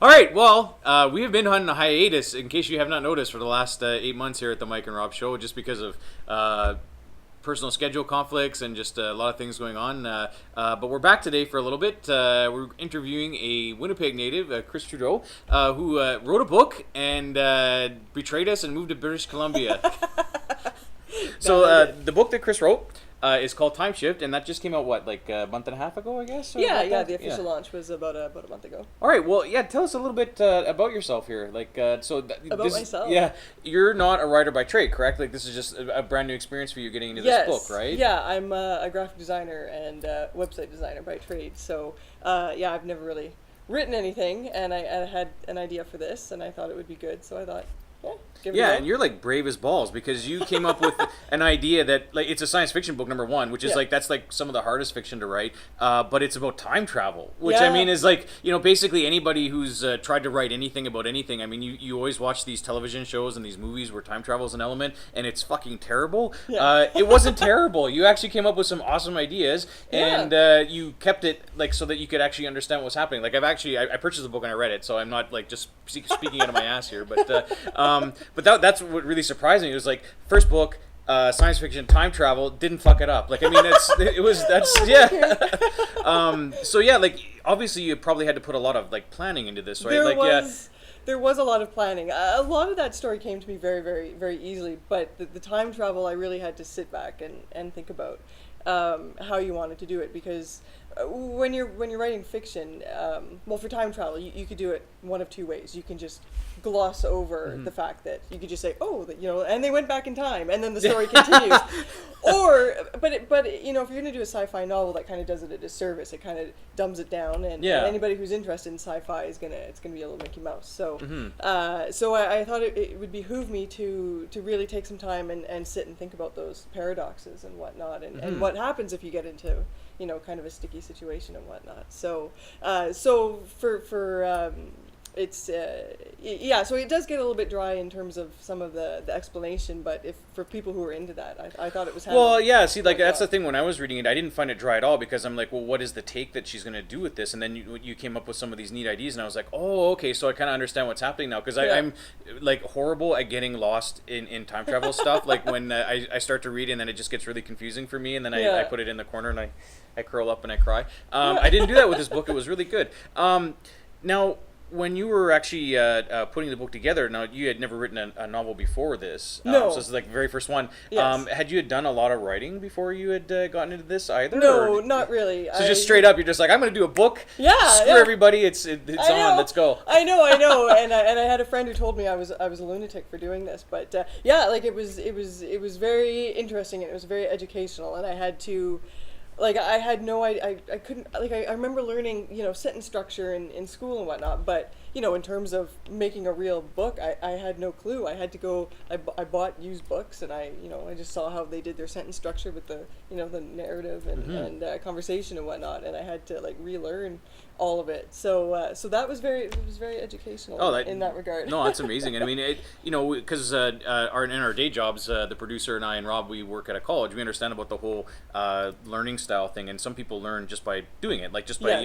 All right, well, we have been on a hiatus, in case you have not noticed, for the last 8 months here at the Mike and Rob Show, just because of personal schedule conflicts and just a lot of things going on. But we're back today for a little bit. We're interviewing a Winnipeg native, Kris Trudeau, who wrote a book and betrayed us and moved to British Columbia. So the book that Kris wrote is called TimeShift, and that just came out, like a month and a half ago, I guess? Yeah, the official launch was about a month ago. All right, well, tell us a little bit about yourself here. Myself? Yeah, you're not a writer by trade, correct? Like, this is just a brand new experience for you getting into this book, right? Yeah, I'm a graphic designer and website designer by trade, so I've never really written anything, and I had an idea for this, and I thought it would be good, so I thought, give it a go. And you're like brave as balls, because you came up with an idea that, like, it's a science fiction book, number one, which is that's like some of the hardest fiction to write, but it's about time travel, which I mean is like, basically anybody who's tried to write anything about anything, I mean, you always watch these television shows and these movies where time travel is an element, and it's fucking terrible. It wasn't terrible. You actually came up with some awesome ideas, and you kept it like so that you could actually understand what was happening. Like, I purchased the book and I read it, so I'm not like just speaking out of my ass here, but that's what really surprised me. It was like, first book, science fiction, time travel, didn't fuck it up. Like, I mean, so like, obviously you probably had to put a lot of like planning into this, right? There was a lot of planning. A lot of that story came to me very, very, very easily, but the time travel, I really had to sit back and think about how you wanted to do it, because when you're writing fiction, for time travel, you could do it one of two ways. You can just gloss over the fact that you could just say, and they went back in time, and then the story continues. But if you're going to do a sci-fi novel, that kind of does it a disservice. It kind of dumbs it down, and anybody who's interested in sci-fi it's gonna be a little Mickey Mouse. So I thought it would behoove me to really take some time and sit and think about those paradoxes and whatnot, and what happens if you get into kind of a sticky situation and whatnot. So so it does get a little bit dry in terms of some of the explanation, but for people who are into that, I thought it was handled. Well, yeah, see, like, that's the thing. When I was reading it, I didn't find it dry at all, because I'm like, well, what is the take that she's going to do with this? And then you came up with some of these neat ideas, and I was like, oh, okay, so I kind of understand what's happening now, because I'm like horrible at getting lost in time travel stuff. Like, when I start to read and then it just gets really confusing for me, and then I put it in the corner and I curl up and I cry. I didn't do that with this book. It was really good. Now, when you were actually putting the book together, now you had never written a novel before this. No. So this is like the very first one. Yes. Had you done a lot of writing before you had gotten into this either? No, not really. So just straight up, you're just like, I'm going to do a book. Yeah. Screw everybody. It's on. Let's go. I know. and I had a friend who told me I was a lunatic for doing this, but it was very interesting, and it was very educational, and I had to. Like, I had no idea, I couldn't, like, I remember learning, sentence structure in school and whatnot, but, in terms of making a real book, I had no clue. I had to go, I bought used books, and I just saw how they did their sentence structure with the, the narrative and conversation and whatnot, and I had to, like, relearn all of it. So that was very educational in that regard. No, that's amazing. And I mean, because in our day jobs, the producer and I and Rob, we work at a college. We understand about the whole learning style thing, and some people learn just by doing it, like just by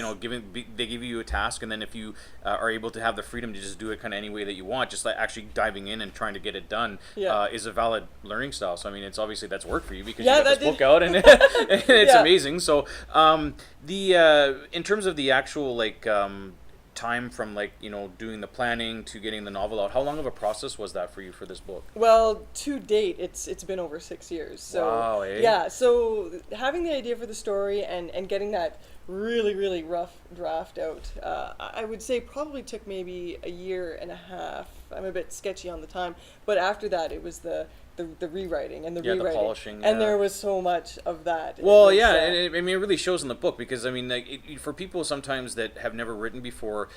they give you a task, and then if you are able to have the freedom to just do it kind of any way that you want, just like actually diving in and trying to get it done is a valid learning style. So I mean, it's obviously that's worked for you, because you got this book out, and it's amazing. So in terms of the actual time from doing the planning to getting the novel out, how long of a process was that for you for this book? Well, to date, it's been over 6 years. So wow, eh? Yeah, so having the idea for the story and getting that really, really rough draft out, I would say probably took maybe a year and a half. I'm a bit sketchy on the time, but after that it was the rewriting and the rewriting, the polishing, and there was so much of that. Well, and it really shows in the book, because I mean, like, for people sometimes that have never written before,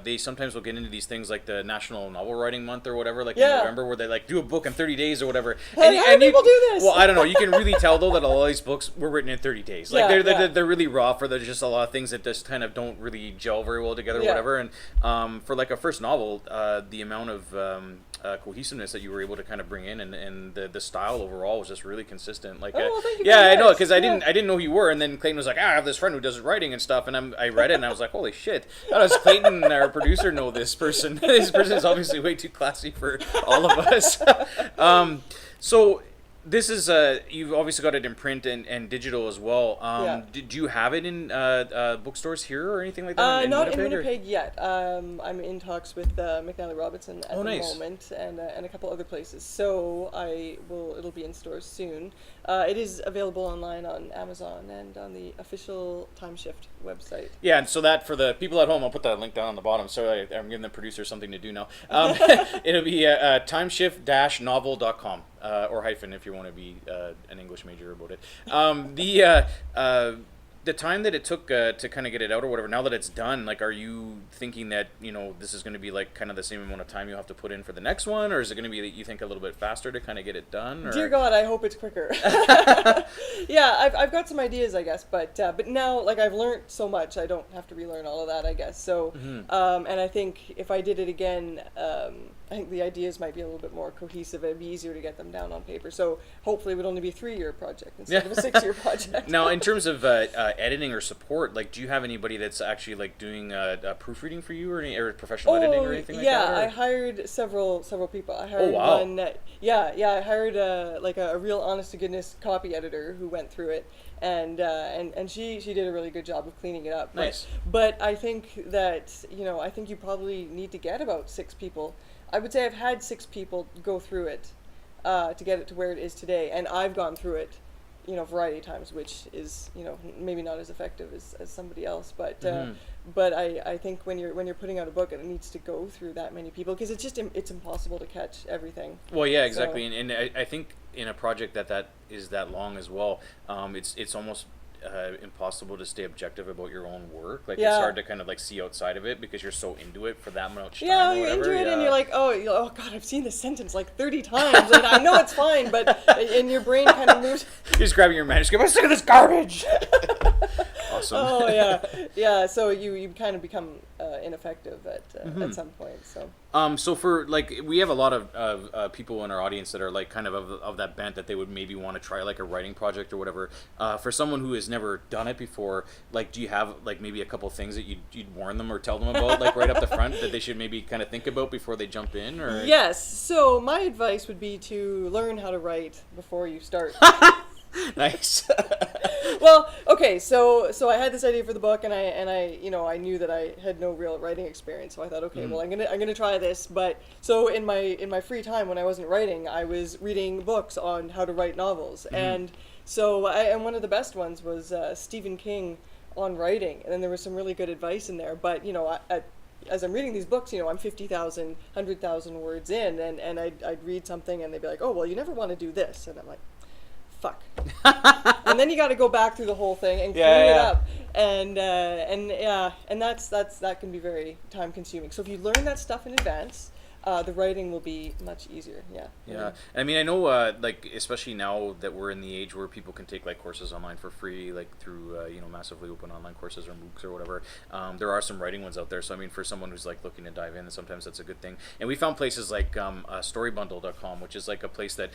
they sometimes will get into these things like the National Novel Writing Month or whatever, like in November, where they like do a book in 30 days or whatever. How do people do this? Well, I don't know. You can really tell though that all these books were written in 30 days. Like they're really raw for the there's just a lot of things that just kind of don't really gel very well together, or Yeah. whatever. And for like a first novel, the amount of cohesiveness that you were able to kind of bring in, and the style overall was just really consistent. Like, well, thank you yeah, very I know, much. because I didn't know who you were, and then Clayton was like, I have this friend who does writing and stuff, and I read it and I was like, holy shit, how does Clayton, our producer, know this person? This person is obviously way too classy for all of us. So this is you've obviously got it in print and digital as well. Yeah. Did you have it in bookstores here or anything like that? Not in Winnipeg, or? Winnipeg yet. I'm in talks with McNally Robinson at the nice. moment, and a couple other places. So it'll be in stores soon. It is available online on Amazon and on the official TimeShift website. Yeah, and so that for the people at home, I'll put that link down on the bottom. So I'm giving the producer something to do now. It'll be timeshift-novel.com. Or hyphen if you want to be an English major about it. The time that it took to kind of get it out or whatever, now that it's done, like, are you thinking that, this is going to be like kind of the same amount of time you have to put in for the next one, or is it going to be that you think a little bit faster to kind of get it done? Or? Dear God, I hope it's quicker. Yeah, I've got some ideas, I guess, but now, like, I've learned so much, I don't have to relearn all of that, I guess. So, and I think if I did it again, I think the ideas might be a little bit more cohesive. It'd be easier to get them down on paper. So hopefully it would only be a 3-year project instead of a 6-year project. Now, in terms of editing or support, like, do you have anybody that's actually like doing proofreading for you, or professional editing or anything like that? Yeah, Or? I hired several people. I hired wow. one. I hired a real honest to goodness copy editor who went through it, and she did a really good job of cleaning it up. Nice. But I think that I think you probably need to get about 6 people. I would say I've had 6 people go through it to get it to where it is today, and I've gone through it, a variety of times, which is maybe not as effective as somebody else, but I think when you're putting out a book, it needs to go through that many people, because it's impossible to catch everything. Well, yeah, exactly, so. and I think in a project that is that long as well, it's almost impossible to stay objective about your own work. Like, it's hard to kind of like see outside of it because you're so into it for that much time. Yeah, or you're whatever. into it, and you're like, oh God, I've seen this sentence like 30 times, and I know it's fine, but in your brain kind of moves. You're just grabbing your manuscript. I'm sick of this garbage. Awesome. Oh yeah. So you kind of become ineffective at some point. So. So for like, we have a lot of people in our audience that are like kind of that bent that they would maybe want to try like a writing project or whatever. For someone who has never done it before, like, do you have like maybe a couple things that you'd warn them or tell them about, like right up the front, that they should maybe kind of think about before they jump in? Or Yes. So my advice would be to learn how to write before you start. Nice. Well, okay, so I had this idea for the book, and I knew that I had no real writing experience, so I thought, okay, well, I'm gonna try this. But so in my free time when I wasn't writing, I was reading books on how to write novels, and so and one of the best ones was Stephen King on writing, and then there was some really good advice in there. But as I'm reading these books, I'm 50,000, 100,000 words in, and I'd read something, and they'd be like, oh, well, you never want to do this, and I'm like, fuck. And then you got to go back through the whole thing and clean it up, and that can be very time consuming. So if you learn that stuff in advance, the writing will be much easier. Yeah. I mean, I know like, especially now that we're in the age where people can take like courses online for free, like through massively open online courses or MOOCs or whatever. There are some writing ones out there. So I mean, for someone who's like looking to dive in, sometimes that's a good thing. And we found places like storybundle.com, which is like a place that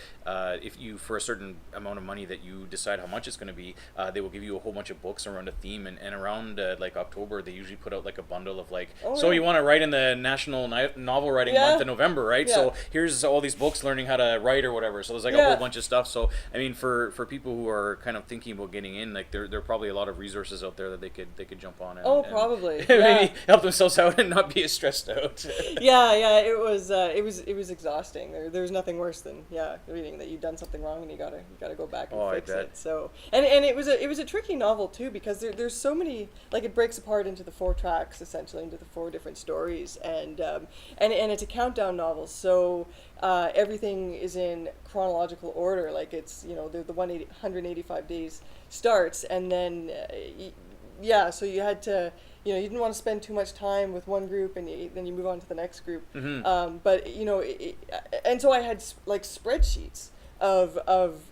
if you, for a certain amount of money that you decide how much it's going to be, they will give you a whole bunch of books around a theme. And around like October, they usually put out like a bundle of like, you want to write in the National Novel Writing Month in November, right? So here's all these books learning how to write or whatever. So there's like a whole bunch of stuff. So I mean, for people who are kind of thinking about getting in, like, there are probably a lot of resources out there that they could jump on and probably maybe help themselves out and not be as stressed out. It was exhausting. There's nothing worse than reading that you've done something wrong and you gotta go back and fix it. So and it was a tricky novel too, because there's so many, like, it breaks apart into the 4 tracks, essentially into the 4 different stories, and it's a countdown novel. So everything is in chronological order. Like, it's the 185 days starts, and then so you had to you didn't want to spend too much time with one group, and then you move on to the next group. But and so I had like spreadsheets of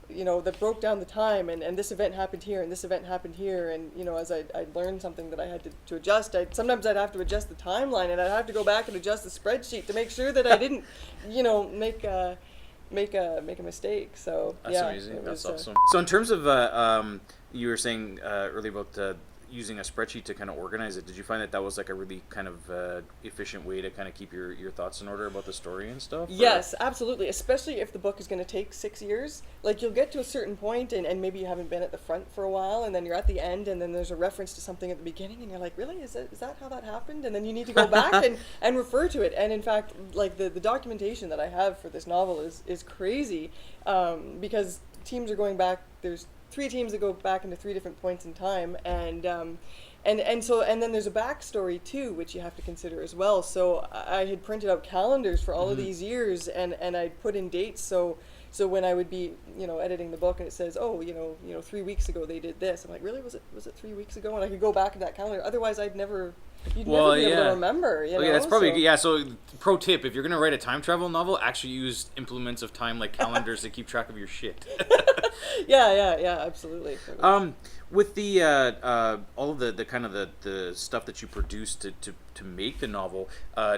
that broke down the time, and this event happened here and this event happened here, and as I learned something that I had to adjust, sometimes I'd have to adjust the timeline, and I'd have to go back and adjust the spreadsheet to make sure that I didn't make a mistake. So that's yeah, amazing. That's awesome. So in terms of you were saying earlier about using a spreadsheet to kind of organize it, did you find that was like a really kind of efficient way to kind of keep your thoughts in order about the story and stuff? Yes, absolutely. Especially if the book is going to take 6 years. Like, you'll get to a certain point and maybe you haven't been at the front for a while, and then you're at the end, and then there's a reference to something at the beginning, and you're like, really? Is that how that happened? And then you need to go back and refer to it. And in fact, like the documentation that I have for this novel is crazy, because teams are going back. There's 3 teams that go back into 3 different points in time, and then there's a backstory too, which you have to consider as well. So I had printed out calendars for all of these years, and I'd put in dates. So when I would be editing the book and it says, 3 weeks ago they did this, I'm like, really, was it 3 weeks ago? And I could go back to that calendar. Otherwise, you'd never be able to remember. Yeah, that's probably So pro tip: if you're gonna write a time travel novel, actually use implements of time like calendars to keep track of your shit. Yeah, absolutely. With the all of the kind of the stuff that you produced to make the novel,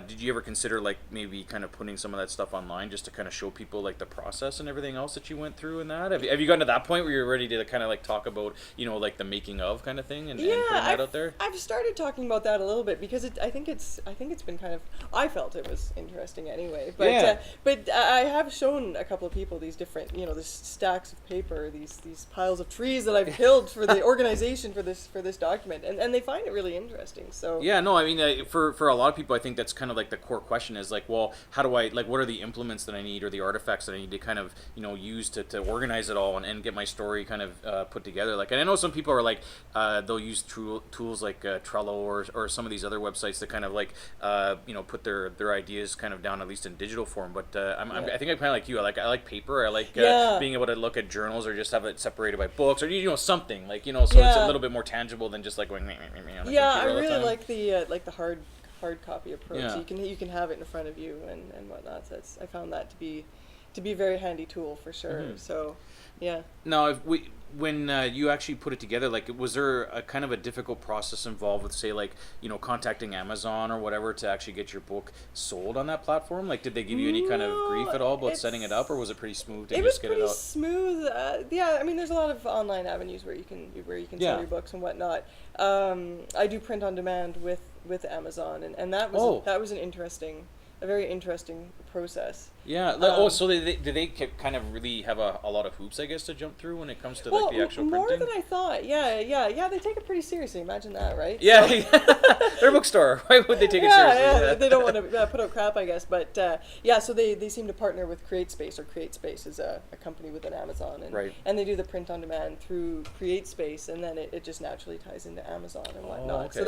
did you ever consider like maybe kind of putting some of that stuff online just to kind of show people like the process and everything else that you went through and that? Have you gotten to that point where you're ready to kind of like talk about like the making of kind of thing and putting that out there? I've started talking about that a little bit because I think it's been kind of, I felt it was interesting anyway. But but I have shown a couple of people these different these stacks of paper, these piles of trees that I've killed for the organization for this document, and they find it really interesting. So yeah, no, I mean for a lot of people, I think that's kind of like the core question is like, well, how do I, like, what are the implements that I need or the artifacts that I need to kind of use to organize it all and get my story kind of put together. Like, and I know some people are like they'll use tools like Trello or some of these other websites that kind of like put their ideas kind of down at least in digital form. But I think I'm kind of like you. I like paper. I like being able to look at journals or just have it separated by books or something like so it's a little bit more tangible than just like going. I really like the hard copy approach. Yeah. You can have it in front of you and whatnot. So I found that to be a very handy tool for sure. Mm-hmm. So yeah. Now, when you actually put it together, like, was there a kind of a difficult process involved with, say, like, contacting Amazon or whatever to actually get your book sold on that platform? Like, did they give you any kind of grief at all about setting it up, or was it pretty smooth to just get it out? It was pretty smooth. I mean, there's a lot of online avenues where you can sell your books and whatnot. I do print on demand with Amazon, and that was a very interesting process. Yeah. So do they kind of really have a lot of hoops, I guess, to jump through when it comes to like the actual printing? More than I thought. Yeah. They take it pretty seriously. Imagine that, right? Yeah. They're a bookstore. Why would they take it seriously? Yeah. They don't want to put out crap, I guess. But so they seem to partner with CreateSpace, or CreateSpace is a company within Amazon, and they do the print on demand through CreateSpace, and then it just naturally ties into Amazon and whatnot. Okay. So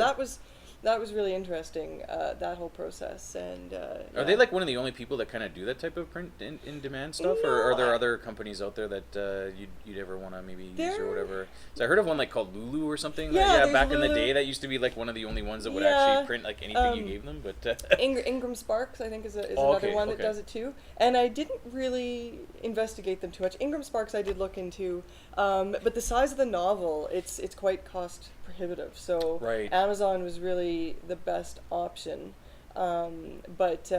that was really interesting, that whole process. And are they like one of the only people that kind of do that type of print in demand stuff, or are there other companies out there that you'd ever want to maybe use or whatever? So I heard of one like called Lulu or something. Back Lulu. In the day, that used to be like one of the only ones that would actually print like anything you gave them. But Ingram Sparks, I think, is another one that does it too. And I didn't really investigate them too much. Ingram Sparks I did look into, but the size of the novel, it's quite cost prohibitive. So Amazon was really the best option. But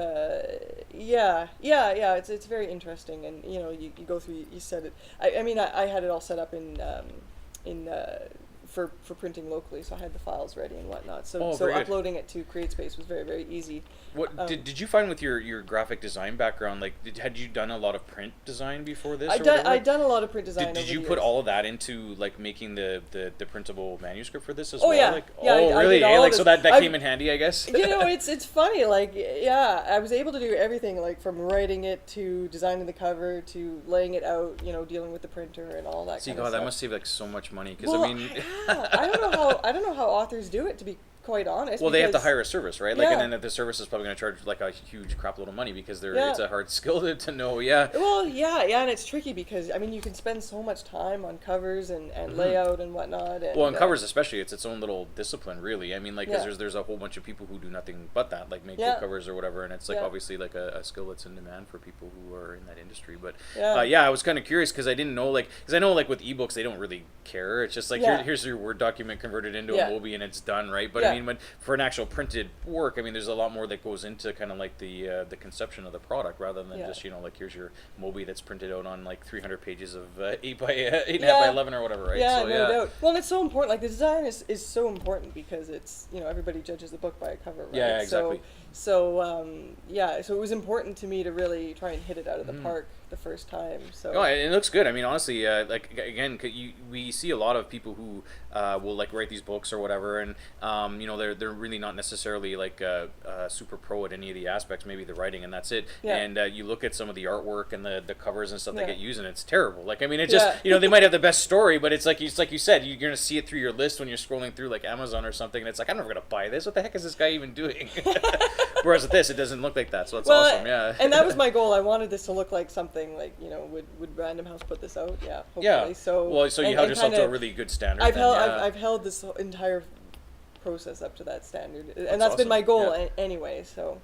it's very interesting, and you go through. You said it. I mean, I had it all set up in for printing locally, so I had the files ready and whatnot. So uploading it to CreateSpace was very, very easy. What did you find with your graphic design background? Like, had you done a lot of print design before this? I'd done a lot of print design. Did you put all of that into like making the printable manuscript for this as well? Yeah. Really? So that came in handy, I guess. It's funny. Like, I was able to do everything, like from writing it to designing the cover to laying it out. Dealing with the printer and all that. See, kind of stuff. That must save like so much money. Because I mean. I don't know how authors do it, to be quite honest. Well, they have to because- hire a service, right? Like, Yeah. and then the service is probably going to charge like a huge crap load of money because Yeah. it's a hard skill to know. Yeah. Well, yeah, and it's tricky because I mean you can spend so much time on covers and layout and whatnot. And, Well, on covers especially, it's its own little discipline, really. I mean, like, because Yeah. there's a whole bunch of people who do nothing but that, like make Yeah. book covers or whatever, and it's like Yeah. obviously like a skill that's in demand for people who are in that industry. But Yeah. yeah, I was kind of curious because I didn't know, like, because I know like with ebooks they don't really care. It's just like Yeah. here's your Word document converted into Yeah. a Mobi and it's done, right? But Yeah. I mean, when for an actual printed work, I mean, there's a lot more that goes into kind of like the conception of the product rather than Yeah. just like here's your Mobi that's printed out on like 300 pages of 8.5 by 11 or whatever, right? Yeah, So, no doubt. Well, and it's so important. Like the design is so important because it's everybody judges the book by a cover, right? Yeah, exactly. So it was important to me to really try and hit it out of the park the first time. So No, it looks good. I mean, honestly, like again, we see a lot of people who will like write these books or whatever, and they're really not necessarily like super pro at any of the aspects, maybe the writing, and that's it. Yeah. And you look at some of the artwork and the covers and stuff that Yeah. get used, and it's terrible. Like, I mean, it just Yeah. they might have the best story, but it's like you said, you're gonna see it through your list when you're scrolling through like Amazon or something, and it's like I'm never gonna buy this. What the heck is this guy even doing? Whereas with this, it doesn't look like that, so that's awesome. Yeah. And that was my goal. I wanted this to look like something like would Random House put this out? Yeah, hopefully. Yeah. So well, so you and- held and yourself to kinda- a really good standard. I've then, held yeah. I've held this whole entire process up to that standard, and That's that's been my awesome. goal Yeah. anyway. So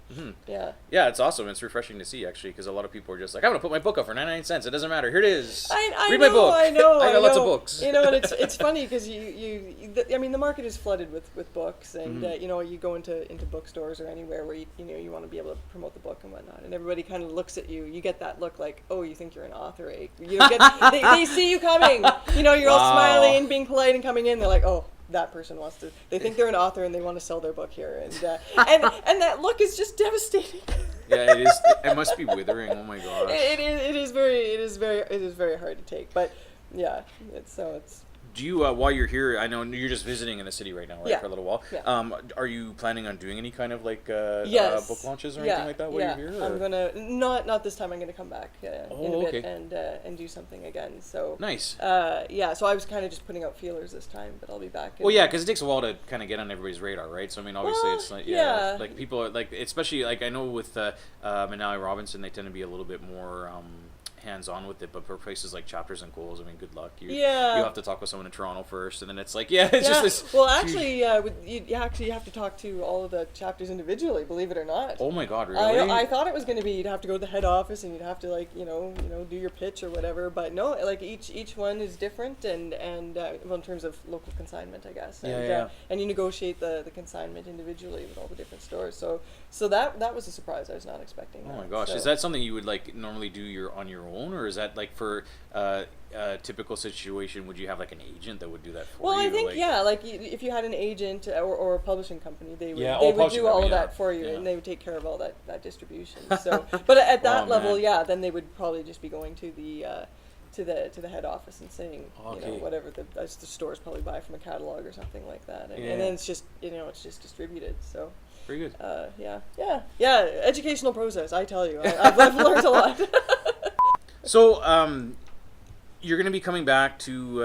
yeah. Yeah, it's awesome. It's refreshing to see, actually, because a lot of people are just like, I'm going to put my book up for 99 cents. It doesn't matter. Here it is. I Read know, my book. I know. I got lots of know. books. And it's funny because I mean, the market is flooded with books, and you go into bookstores or anywhere where you want to be able to promote the book and whatnot, and everybody kind of looks at you. You get that look like, oh, you think you're an author, eh? They see you coming. You're all Wow. smiling and being polite and coming in. They're like, oh, that person wants to. They think they're an author and they want to sell their book here, and that look is just devastating. Yeah, it is. It must be withering. Oh my gosh. It is very hard to take, but yeah, it's. Do you, while you're here, I know you're just visiting in the city right now, right, Yeah. for a little while. Yeah. Are you planning on doing any kind of like Yes. book launches or Yeah, anything like that while yeah. you're here? I'm or- gonna not this time. I'm gonna come back in Oh, a bit okay. and do something again. So Nice. yeah. So I was kind of just putting out feelers this time, but I'll be back. Well, yeah, because it takes a while to kind of get on everybody's radar, right? So I mean, obviously, Well, it's like yeah. like people are like, especially like I know with Manali Robinson, they tend to be a little bit more hands-on with it, but for places like Chapters and Goals, I mean, good luck. You have to talk with someone in Toronto first, and then it's like, it's just this. Well, actually, you actually have to talk to all of the chapters individually. Believe it or not. Oh my God, really? I thought it was going to be you'd have to go to the head office and you'd have to do your pitch or whatever, but no, like each one is different and well, in terms of local consignment, I guess. And, and you negotiate the consignment individually with all the different stores. So that was a surprise. I was not expecting that. Oh my gosh, So. is that something you would like normally do on your own, or is that like for a typical situation? Would you have like an agent that would do that for you? Well, I think like, if you had an agent or a publishing company, they would publishing do all of company, that for you, yeah. and they would take care of all that distribution. So, but at that Oh, level, man. then they would probably just be going to the head office and saying, Okay. whatever the stores probably buy from a catalog or something like that, and then it's just it's just distributed. So. very good. Yeah. Educational process. I tell you, I've learned a lot. So, you're going to be coming back to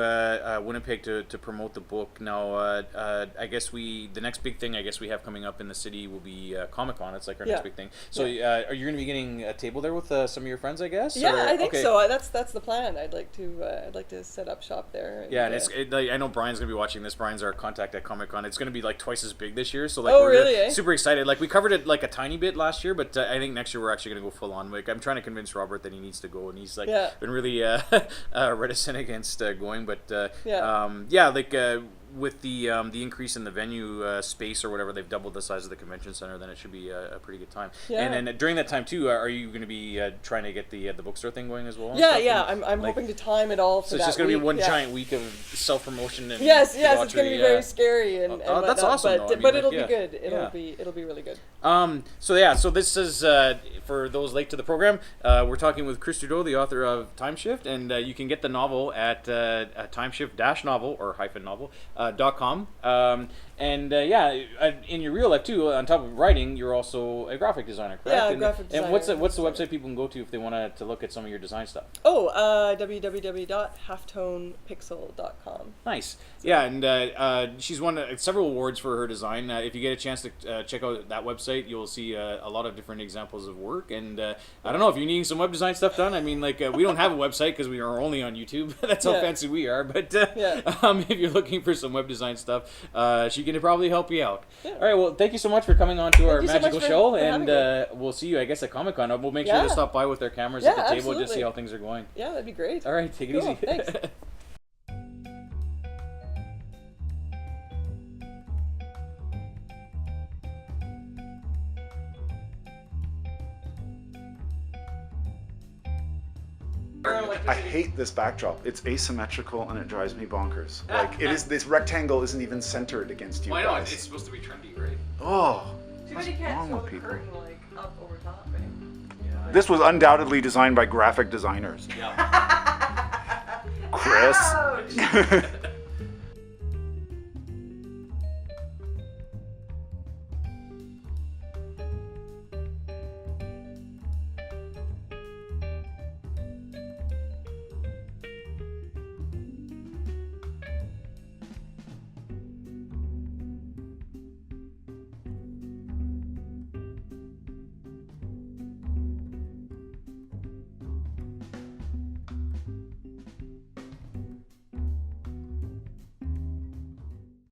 Winnipeg to promote the book. Now, I guess the next big thing I guess we have coming up in the city will be Comic-Con. It's like our next big thing. So, are you going to be getting a table there with some of your friends, I guess? Yeah, or? I think Okay. so. That's the plan. I'd like to set up shop there. Yeah, and like, I know Brian's gonna be watching this. Brian's our contact at Comic-Con. It's gonna be like twice as big this year, so like Oh, we're really, eh? super excited. Like we covered it like a tiny bit last year, but I think next year we're actually gonna go full on. Like I'm trying to convince Robert that he needs to go, and he's like been really reticent against going. But with the increase in the venue space or whatever, they've doubled the size of the convention center. Then it should be a pretty good time. Yeah. And then during that time too, are you going to be trying to get the bookstore thing going as well? and Yeah, stuff? yeah. And, I'm hoping to time it all for so that it's just going to be week, one yeah. giant week of self promotion. And Yes, it's going to debauchery, be very scary and that's whatnot, awesome. But Though. I mean, but like, it'll yeah. be good. Yeah. It'll be really good. So this is for those late to the program, we're talking with Kris Trudeau, the author of TimeShift, and you can get the novel at timeshift-novel or -novel.com. In your real life too, on top of writing, you're also a graphic designer, correct? Yeah, graphic designer. And what's the website people can go to if they want to look at some of your design stuff? www.halftonepixel.com. Nice. Yeah, and she's won several awards for her design. If you get a chance to check out that website, you'll see a lot of different examples of work. And I don't know if you're needing some web design stuff done. I mean, like we don't have a website because we are only on YouTube. That's how fancy we are. But if you're looking for some web design stuff, she can probably help you out. Yeah. All right. Well, thank you so much for coming on to our magical show, and we'll see you, I guess, at Comic-Con. We'll make sure to stop by with our cameras at the table, absolutely. just see how things are going. Yeah, that'd be great. All right. Take it easy. Thanks. I hate this backdrop. It's asymmetrical and it drives me bonkers. Like this rectangle isn't even centered against you guys. Why not? It's supposed to be trendy, right? Oh, Too what's bad you can't wrong throw with the people? curtain like up over top, eh? Yeah. This was undoubtedly designed by graphic designers. Yeah. Kris. Ouch!